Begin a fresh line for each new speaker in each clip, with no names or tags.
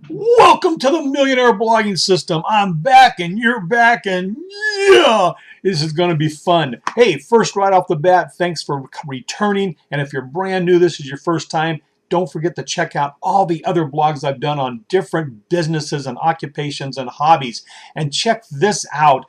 Welcome to the Millionaire Blogging System. I'm back and you're back, and yeah, this is going to be fun. Hey, first, right off the bat, thanks for returning. And if you're brand new, this is your first time, don't forget to check out all the other blogs I've done on different businesses and occupations and hobbies. And check this out.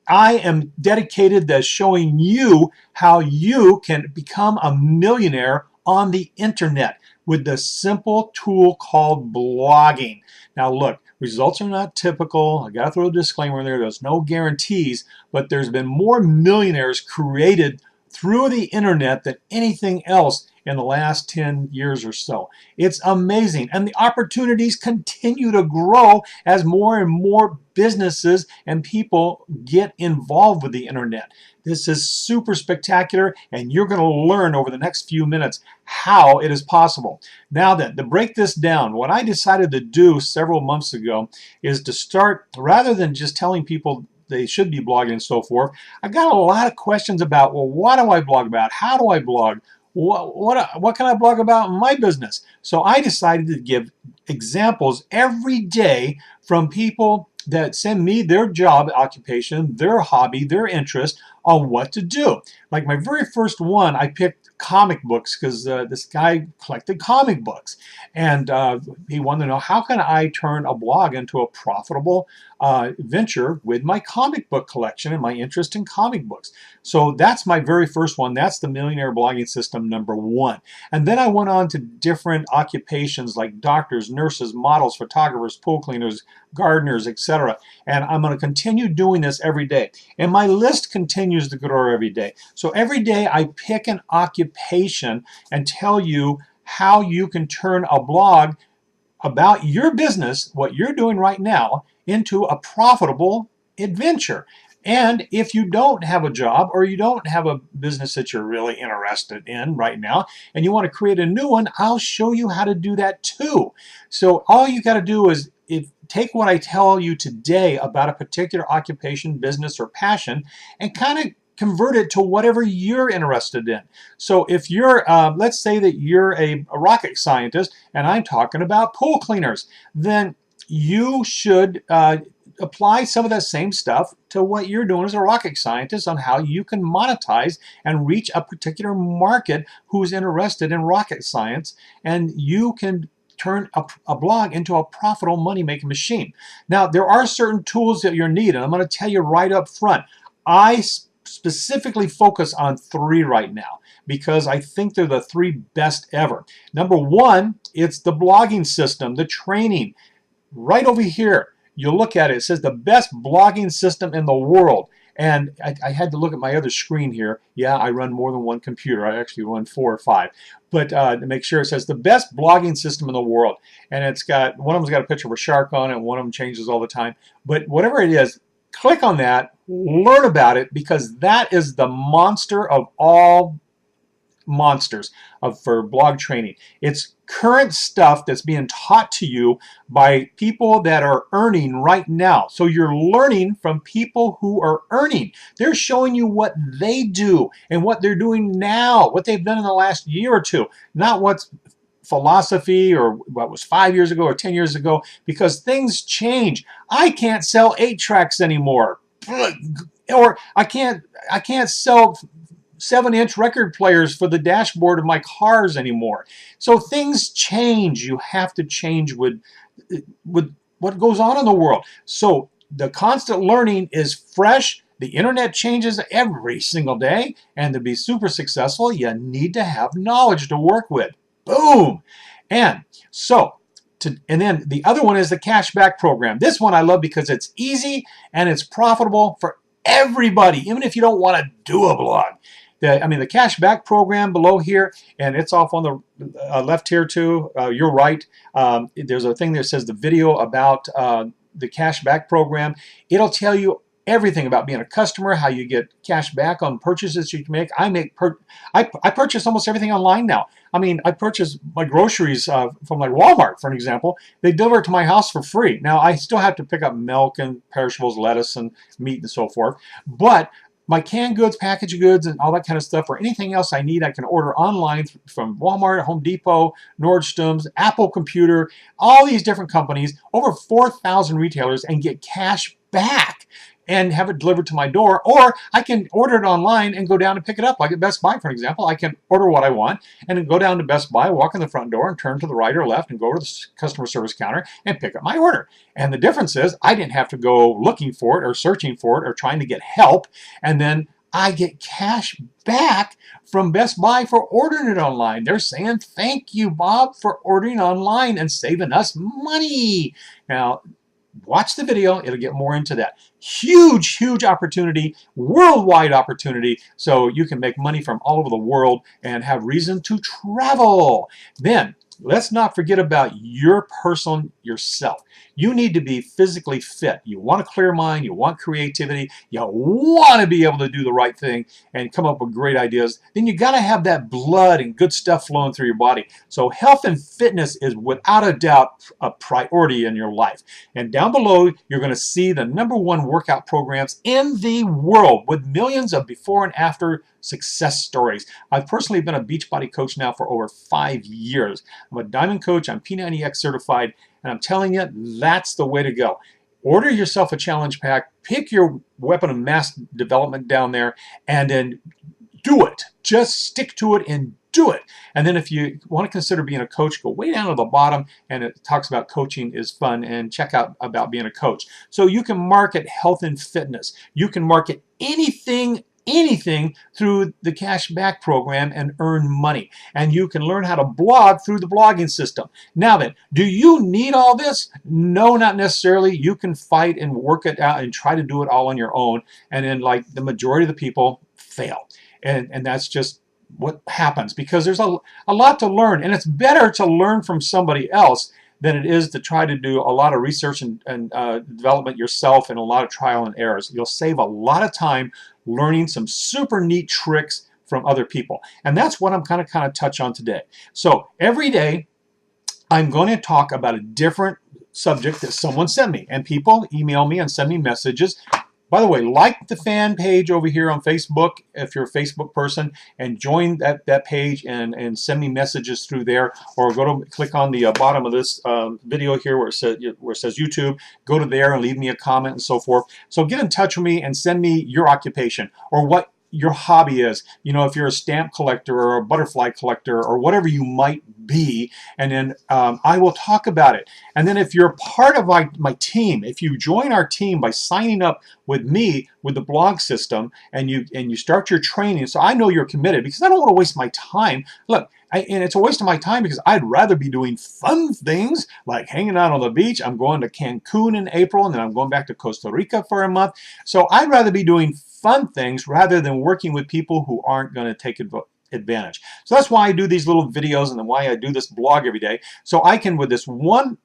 I am dedicated to showing you how you can become a millionaire on the internet with the simple tool called blogging. Now look, results are not typical. I got to throw a disclaimer in there. There's no guarantees, but there's been more millionaires created through the internet than anything else in the last 10 years or so. It's amazing. And the opportunities continue to grow as more and more businesses and people get involved with the internet. This is super spectacular, and you're going to learn over the next few minutes how it is possible. Now then, to break this down, what I decided to do several months ago is to start, rather than just telling people they should be blogging and so forth, I got a lot of questions about, well, what do I blog about? How do I blog? What can I blog about in my business? So I decided to give examples every day from people that send me their job occupation, their hobby, their interest on what to do. Like my very first one, I picked comic books because this guy collected comic books, and he wanted to know, how can I turn a blog into a profitable venture with my comic book collection and my interest in comic books. So that's my very first one. That's the Millionaire Blogging System #1. And then I went on to different occupations like doctors, nurses, models, photographers, pool cleaners, gardeners, etc. And I'm going to continue doing this every day. And my list continues to grow every day. So every day I pick an occupation and tell you how you can turn a blog about your business, what you're doing right now, into a profitable adventure. And if you don't have a job or you don't have a business that you're really interested in right now and you want to create a new one, I'll show you how to do that too. So all you got to do is take what I tell you today about a particular occupation, business, or passion and kind of convert it to whatever you're interested in. So if you're, let's say that you're a rocket scientist and I'm talking about pool cleaners, then you should apply some of that same stuff to what you're doing as a rocket scientist on how you can monetize and reach a particular market who's interested in rocket science, and you can turn a blog into a profitable money-making machine. Now, there are certain tools that you'll need, and I'm going to tell you right up front. I specifically focus on 3 right now because I think they're the 3 best ever. #1, it's the blogging system, the training. Right over here, you look at it, it says the best blogging system in the world. And I had to look at my other screen here. Yeah, I run more than one computer. I actually run 4 or 5. But to make sure, it says the best blogging system in the world. And it's got, one of them's got a picture of a shark on it, and one of them changes all the time. But whatever it is, click on that, learn about it, because that is the monster of all monsters for blog training. It's current stuff that's being taught to you by people that are earning right now. So you're learning from people who are earning. They're showing you what they do and what they're doing now, what they've done in the last year or two, not what's philosophy or what was 5 years ago or 10 years ago, because things change. I can't sell 8 tracks anymore, or I can't sell 7-inch record players for the dashboard of my cars anymore. So things change. You have to change with what goes on in the world. So the constant learning is fresh. The internet changes every single day, and to be super successful, you need to have knowledge to work with. Boom. And so, and then the other one is the cashback program. This one I love because it's easy and it's profitable for everybody, even if you don't want to do a blog. The cashback program below here, and it's off on the left here too. You're right. There's a thing that says the video about the cashback program. It'll tell you everything about being a customer, how you get cash back on purchases you can make. I purchase almost everything online now. I purchase my groceries from like Walmart, for an example. They deliver it to my house for free. Now, I still have to pick up milk and perishables, lettuce and meat and so forth. But my canned goods, packaged goods, and all that kind of stuff, or anything else I need, I can order online from Walmart, Home Depot, Nordstrom's, Apple Computer, all these different companies, over 4,000 retailers, and get cash back and have it delivered to my door. Or I can order it online and go down and pick it up. Like at Best Buy, for example, I can order what I want and then go down to Best Buy, walk in the front door, and turn to the right or left and go to the customer service counter and pick up my order. And the difference is I didn't have to go looking for it or searching for it or trying to get help. And then I get cash back from Best Buy for ordering it online. They're saying, thank you, Bob, for ordering online and saving us money. Now, watch the video. It'll get more into that. Huge, huge opportunity, worldwide opportunity, so you can make money from all over the world and have reason to travel. Then, let's not forget about your person, yourself. You need to be physically fit. You want a clear mind. You want creativity. You want to be able to do the right thing and come up with great ideas. Then you got to have that blood and good stuff flowing through your body. So health and fitness is without a doubt a priority in your life. And down below, you're going to see the #1 workout programs in the world with millions of before and after success stories. I've personally been a Beachbody coach now for over 5 years. I'm a diamond coach. I'm P90X certified. And I'm telling you, that's the way to go. Order yourself a challenge pack, pick your weapon of mass development down there, and then do it. Just stick to it and do it. And then if you want to consider being a coach, go way down to the bottom, and it talks about coaching is fun, and check out about being a coach. So you can market health and fitness. You can market anything through the cashback program and earn money. And you can learn how to blog through the blogging system. Now then, do you need all this? No, not necessarily. You can fight and work it out and try to do it all on your own. And then, like the majority of the people, fail. And that's just what happens, because there's a lot to learn. And it's better to learn from somebody else than it is to try to do a lot of research and development yourself and a lot of trial and errors. You'll save a lot of time learning some super neat tricks from other people. And that's what I'm going to kind of touch on today. So every day, I'm going to talk about a different subject that someone sent me. And people email me and send me messages. By the way, like the fan page over here on Facebook if you're a Facebook person, and join that page and send me messages through there, or click on the bottom of this video here where it says YouTube. Go to there and leave me a comment and so forth. So get in touch with me and send me your occupation or what your hobby is. You know, if you're a stamp collector or a butterfly collector or whatever you might be, and then I will talk about it. And then if you're part of my team, if you join our team by signing up with me with the blog system, and you start your training, so I know you're committed, because I don't want to waste my time. Look, and it's a waste of my time because I'd rather be doing fun things like hanging out on the beach. I'm going to Cancun in April, and then I'm going back to Costa Rica for a month. So I'd rather be doing fun things rather than working with people who aren't going to take advantage. So that's why I do these little videos, and then why I do this blog every day. So I can, with this one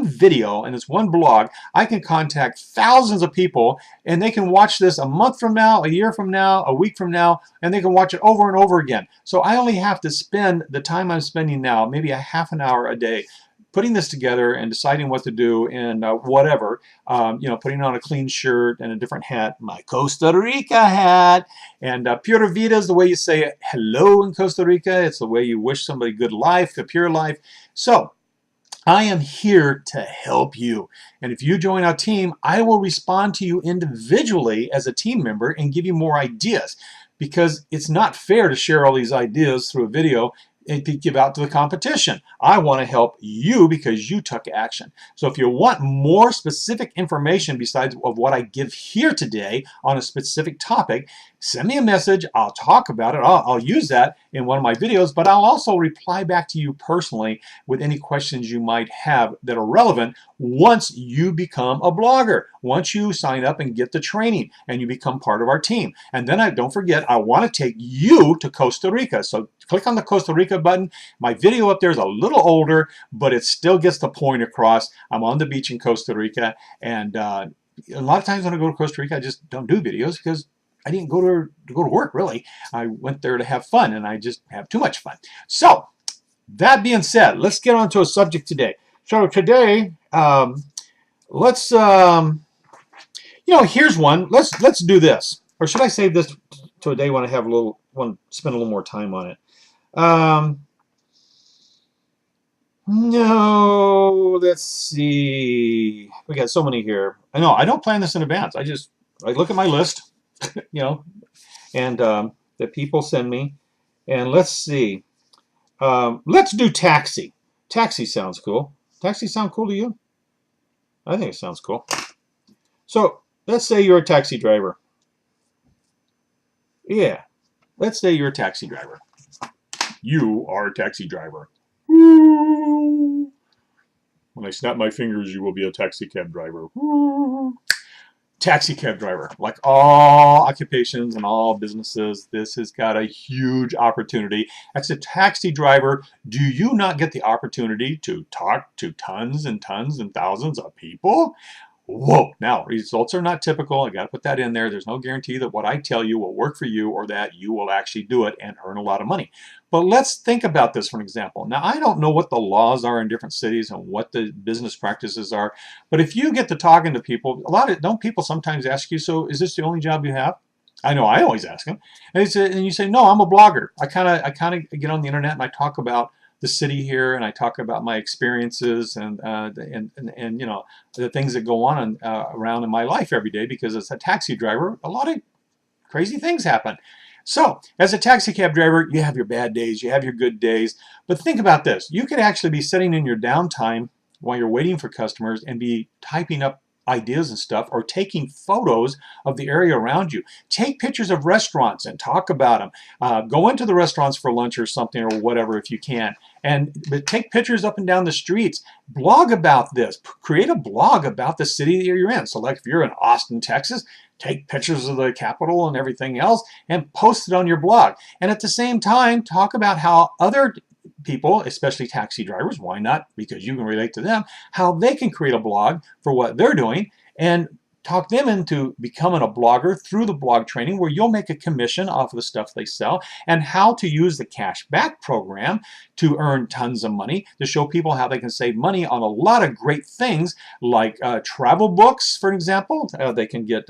video and this one blog, I can contact thousands of people, and they can watch this a month from now, a year from now, a week from now, and they can watch it over and over again. So I only have to spend the time I'm spending now, maybe a half an hour a day, putting this together and deciding what to do and whatever, you know, putting on a clean shirt and a different hat, my Costa Rica hat, and Pura Vida is the way you say hello in Costa Rica. It's the way you wish somebody good life, a pure life. So I am here to help you. And if you join our team, I will respond to you individually as a team member and give you more ideas, because it's not fair to share all these ideas through a video and to give out to the competition. I want to help you because you took action. So if you want more specific information besides of what I give here today on a specific topic, send me a message. I'll talk about it. I'll use that in one of my videos, but I'll also reply back to you personally with any questions you might have that are relevant once you become a blogger, once you sign up and get the training and you become part of our team. And then don't forget, I want to take you to Costa Rica. So click on the Costa Rica button. My video up there is a little older, but it still gets the point across. I'm on the beach in Costa Rica, and a lot of times when I go to Costa Rica, I just don't do videos because I didn't go to work, really. I went there to have fun, and I just have too much fun. So that being said, let's get on to a subject today. So today, let's, you know, here's one. Let's do this. Or should I save this to a day when I have a little, want to spend a little more time on it? Um, no, let's see. We got so many here. I know I don't plan this in advance. I look at my list, you know, and that people send me, and let's see. Let's do taxi. Taxi sounds cool. Taxi sound cool to you? I think it sounds cool. So let's say you're a taxi driver. Yeah, let's say you're a taxi driver. You are a taxi driver. When I snap my fingers, you will be a taxi cab driver. Taxi cab driver. Like all occupations and all businesses, this has got a huge opportunity. As a taxi driver, do you not get the opportunity to talk to tons and tons and thousands of people? Whoa. Now, results are not typical. I got to put that in there. There's no guarantee that what I tell you will work for you or that you will actually do it and earn a lot of money. But let's think about this for an example. Now, I don't know what the laws are in different cities and what the business practices are, but if you get to talking to people, don't people sometimes ask you, so is this the only job you have? I know I always ask them. And you say, no, I'm a blogger. I kind of get on the internet and I talk about the city here, and I talk about my experiences and you know, the things that go on around in my life every day, because as a taxi driver, a lot of crazy things happen. So as a taxi cab driver, you have your bad days, you have your good days, but think about this. You could actually be sitting in your downtime while you're waiting for customers and be typing up ideas and stuff, or taking photos of the area around you. Take pictures of restaurants and talk about them. Go into the restaurants for lunch or something or whatever if you can, but take pictures up and down the streets. Blog about this. Create a blog about the city that you're in. So like if you're in Austin, Texas, take pictures of the Capitol and everything else and post it on your blog. And at the same time, talk about how other people, especially taxi drivers, why not? Because you can relate to them, how they can create a blog for what they're doing and talk them into becoming a blogger through the blog training, where you'll make a commission off of the stuff they sell, and how to use the cash back program to earn tons of money, to show people how they can save money on a lot of great things like travel books, for example. They can get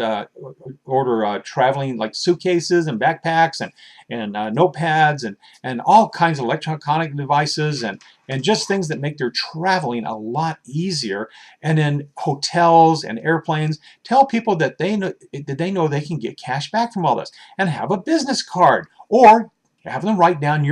order traveling like suitcases and backpacks and notepads and all kinds of electronic devices and just things that make their traveling a lot easier. And then hotels and airplanes. Tell people that they know they can get cash back from all this, and have a business card, or have them write down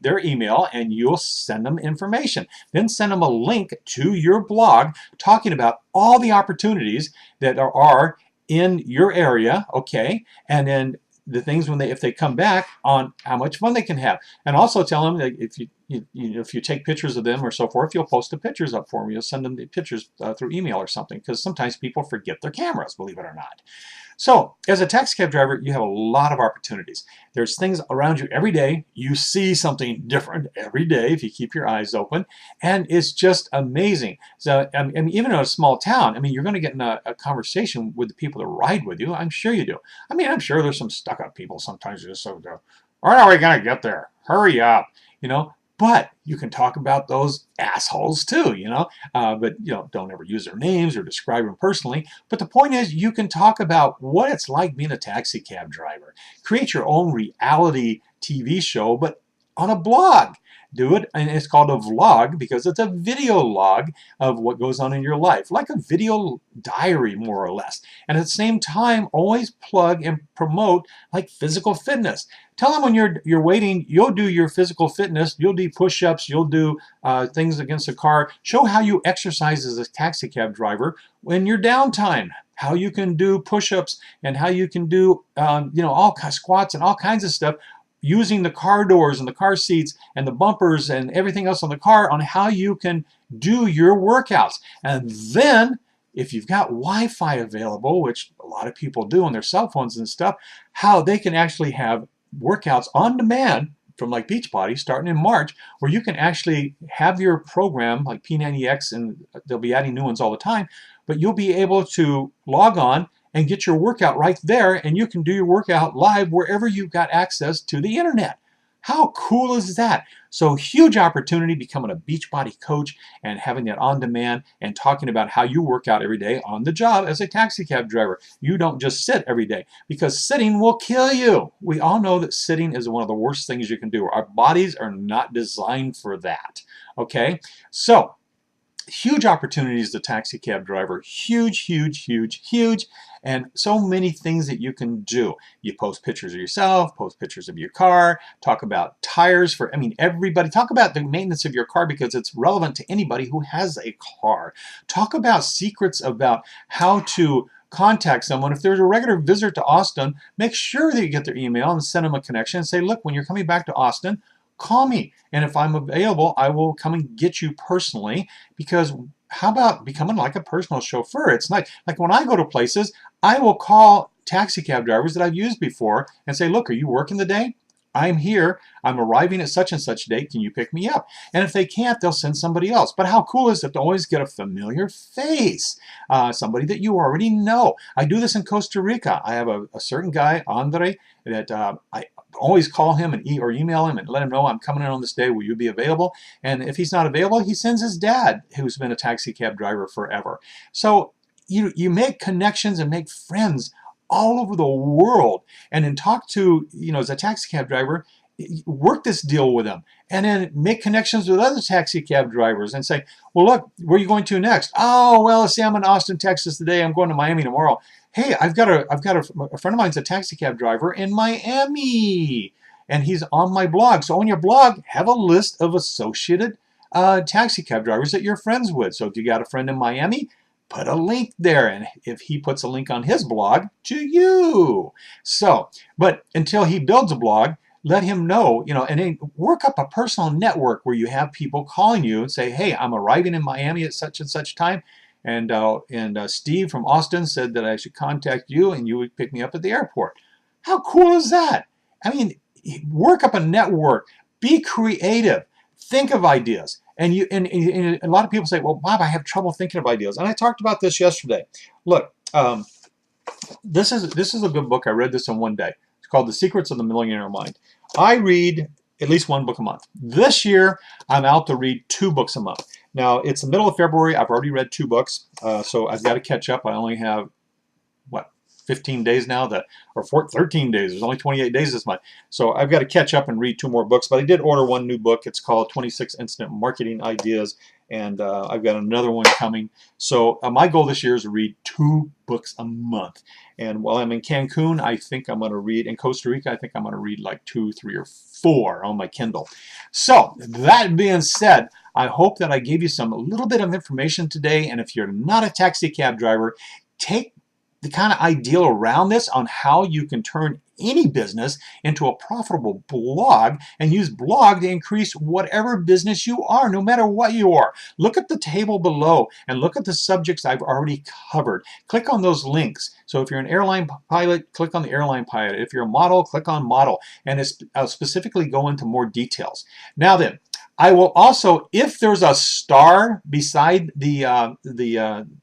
their email and you'll send them information. Then send them a link to your blog talking about all the opportunities that are in your area, okay? And then the things if they come back, on how much fun they can have. And also tell them that if you take pictures of them or so forth, you'll post the pictures up for them. You'll send them the pictures through email or something, because sometimes people forget their cameras, believe it or not. So as a taxi cab driver, you have a lot of opportunities. There's things around you every day. You see something different every day if you keep your eyes open, and it's just amazing. So I mean, even in a small town, I mean, you're going to get in a conversation with the people that ride with you. I'm sure you do. I mean, I'm sure there's some stuck-up people sometimes who just so go, when are we going to get there? Hurry up, you know. But you can talk about those assholes too, you know. But don't ever use their names or describe them personally. But the point is, you can talk about what it's like being a taxi cab driver. Create your own reality TV show, but on a blog. Do it, and it's called a vlog because it's a video log of what goes on in your life, like a video diary, more or less. And at the same time, always plug and promote like physical fitness. Tell them when you're waiting, you'll do your physical fitness, you'll do push-ups, you'll do things against the car. Show how you exercise as a taxi cab driver when you're downtime. How you can do push-ups and how you can do all kinds of squats and all kinds of stuff, using the car doors and the car seats and the bumpers and everything else on the car, on how you can do your workouts. And then if you've got Wi-Fi available, which a lot of people do on their cell phones and stuff, how they can actually have workouts on demand from like Beachbody starting in March, where you can actually have your program like P90X, and they'll be adding new ones all the time, but you'll be able to log on and get your workout right there, and you can do your workout live wherever you've got access to the internet. How cool is that? So huge opportunity becoming a Beachbody coach and having that on demand and talking about how you work out every day on the job as a taxi cab driver. You don't just sit every day because sitting will kill you. We all know that sitting is one of the worst things you can do. Our bodies are not designed for that. Okay? So huge opportunities as a taxi cab driver. Huge, huge, huge, huge. And so many things that you can do. You post pictures of yourself, post pictures of your car, talk about tires for, everybody. Talk about the maintenance of your car because it's relevant to anybody who has a car. Talk about secrets about how to contact someone. If there's a regular visitor to Austin, make sure that you get their email and send them a connection and say, look, when you're coming back to Austin, call me. And if I'm available, I will come and get you personally, because how about becoming like a personal chauffeur? It's like when I go to places, I will call taxi cab drivers that I've used before and say, look, are you working the day? I'm here. I'm arriving at such and such date. Can you pick me up? And if they can't, they'll send somebody else. But how cool is it to always get a familiar face, somebody that you already know? I do this in Costa Rica. I have a certain guy, Andre, that I always call him or email him and let him know I'm coming in on this day. Will you be available? And if he's not available, he sends his dad, who's been a taxi cab driver forever. So you make connections and make friends all over the world, and then talk to, as a taxi cab driver, work this deal with them, and then make connections with other taxi cab drivers and say, well, look, where are you going to next? Oh, well, say I'm in Austin, Texas today. I'm going to Miami tomorrow. Hey, I've got a friend of mine's a taxi cab driver in Miami, and he's on my blog. So on your blog, have a list of associated taxi cab drivers that you're friends with. So if you got a friend in Miami, put a link there, and if he puts a link on his blog, to you. So, but until he builds a blog, let him know, and then work up a personal network where you have people calling you and say, hey, I'm arriving in Miami at such and such time, and Steve from Austin said that I should contact you and you would pick me up at the airport. How cool is that? Work up a network, be creative, think of ideas. And a lot of people say, well, Bob, I have trouble thinking of ideas. And I talked about this yesterday. Look, this is a good book. I read this in one day. It's called The Secrets of the Millionaire Mind. I read at least one book a month. This year, I'm out to read 2 books a month. Now, it's the middle of February. I've already read 2 books, so I've got to catch up. I only have, 15 days now, 13 days. There's only 28 days this month. So I've got to catch up and read 2 more books. But I did order 1 new book. It's called 26 Instant Marketing Ideas. And I've got another one coming. So my goal this year is to read 2 books a month. And while I'm in Cancun, I think I'm going to read, in Costa Rica, I think I'm going to read like 2, 3, or 4 on my Kindle. So that being said, I hope that I gave you a little bit of information today. And if you're not a taxi cab driver, take the kind of ideal around this on how you can turn any business into a profitable blog and use blog to increase whatever business you are, no matter what you are. Look at the table below and look at the subjects I've already covered. Click on those links. So if you're an airline pilot, click on the airline pilot. If you're a model, click on model. And I'll specifically go into more details. Now then, I will also, if there's a star beside the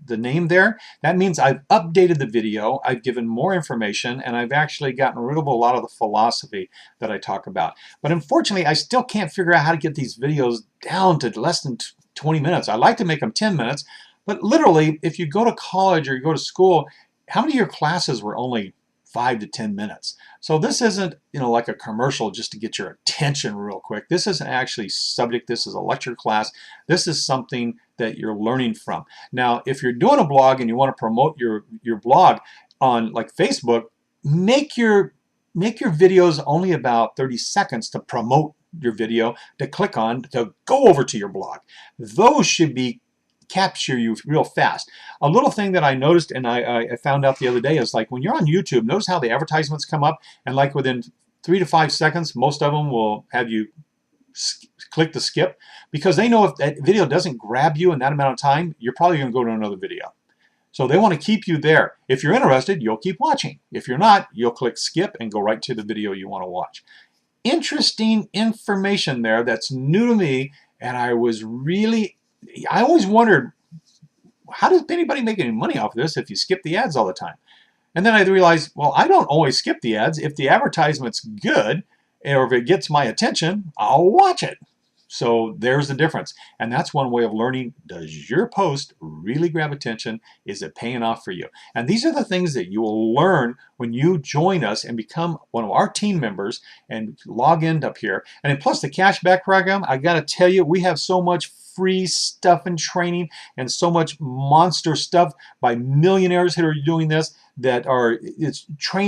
name there, that means I've updated the video, I've given more information, and I've actually gotten rid of a lot of the philosophy that I talk about. But unfortunately, I still can't figure out how to get these videos down to less than 20 minutes. I like to make them 10 minutes, but literally, if you go to college or you go to school, how many of your classes were only 5 to 10 minutes? So this isn't, like a commercial just to get your attention real quick. This isn't actually subject. This is a lecture class. This is something that you're learning from. Now, if you're doing a blog and you want to promote your blog on like Facebook, make your videos only about 30 seconds to promote your video, to click on, to go over to your blog. Those should be capture you real fast. A little thing that I noticed and I found out the other day is like when you're on YouTube, notice how the advertisements come up and like within 3 to 5 seconds, most of them will have you click the skip because they know if that video doesn't grab you in that amount of time, you're probably going to go to another video. So they want to keep you there. If you're interested, you'll keep watching. If you're not, you'll click skip and go right to the video you want to watch. Interesting information there that's new to me, and I always wondered, how does anybody make any money off of this if you skip the ads all the time? And then I realized, well, I don't always skip the ads. If the advertisement's good, or if it gets my attention, I'll watch it. So there's the difference. And that's one way of learning, does your post really grab attention? Is it paying off for you? And these are the things that you will learn when you join us and become one of our team members and log in up here. And then plus the cashback program, I got to tell you, we have so much free stuff and training and so much monster stuff by millionaires who are doing this that are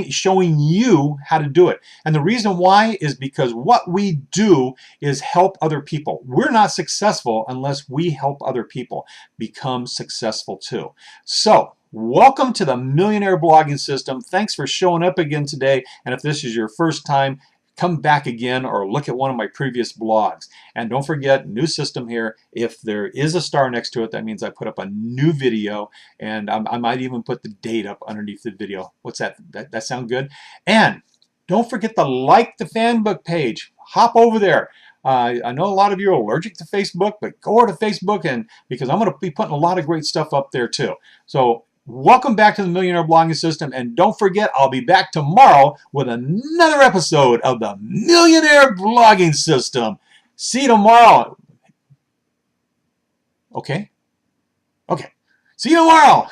showing you how to do it. And the reason why is because what we do is help other people. We're not successful unless we help other people become successful too. So welcome to the Millionaire Blogging System. Thanks for showing up again today. And if this is your first time, come back again or look at one of my previous blogs. And don't forget, new system here. If there is a star next to it, that means I put up a new video, and I might even put the date up underneath the video. What's that? That sound good? And don't forget to like the fan book page. Hop over there. I know a lot of you are allergic to Facebook, but go over to Facebook, and because I'm going to be putting a lot of great stuff up there too. So welcome back to the Millionaire Blogging System, and don't forget, I'll be back tomorrow with another episode of the Millionaire Blogging System. See you tomorrow. Okay? Okay. See you tomorrow.